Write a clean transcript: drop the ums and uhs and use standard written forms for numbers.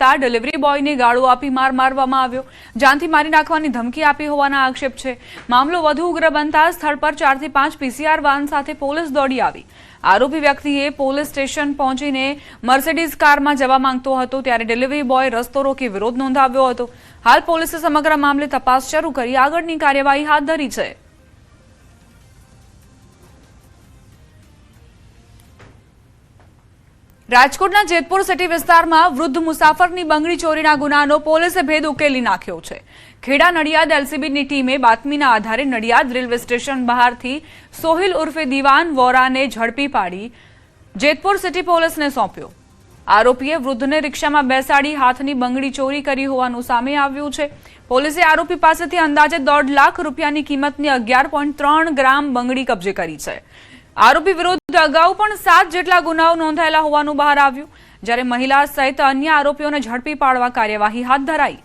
Delivery બોયને ગાળો આપી મારવામાં આવ્યો, જાનથી મારી નાખવાની ધમકી આપી હોવાના આક્ષેપ છે। મામલો વધુ ઉગ્ર બનતા સ્થળ પર 4 થી 5 પીસીઆર વાહન સાથે પોલીસ દોડી આવી। આરોપી વ્યક્તિએ પોલીસ સ્ટેશન પહોંચીને મર્સિડીઝ કારમાં જવા માંગતો હતો ત્યારે ડિલિવરી બોય રસ્તો રોકી વિરોધ નોંધાવ્યો હતો। હાલ પોલીસે સમગ્ર મામલે તપાસ શરૂ કરી આગળની કાર્યવાહી હાથ ધરી છે। રાજકોટના જેતપુર સિટી વિસ્તારમાં વૃદ્ધ મુસાફરની બંગડી ચોરીના ગુનાનો પોલીસે ભેદ ઉકેલી નાખ્યો છે। ખેડા નડિયાદ એલસીબીની ટીમે બાતમીના આધારે નડિયાદ રેલવે સ્ટેશન બહારથી સોહિલ ઉર્ફે દીવાન વોરાને ઝડપી પાડી જેતપુર સિટી પોલીસને સોંપ્યો। આરોપીએ વૃદ્ધને રિક્ષામાં બેસાડી હાથની બંગડી ચોરી કરી હોવાનું સામે આવ્યું છે। પોલીસે આરોપી પાસેથી અંદાજે 1.5 લાખ રૂપિયાની કિંમતની 11.3 ગ્રામ બંગડી કબજે કરી છે। આરોપી વિરુદ્ધ અગાઉ પણ 7 જેટલા ગુનાઓ નોંધાયેલા હોવાનું બહાર આવ્યું, જ્યારે મહિલા સહિત અન્ય આરોપીઓને ઝડપી પાડવા કાર્યવાહી હાથ ધરાઈ।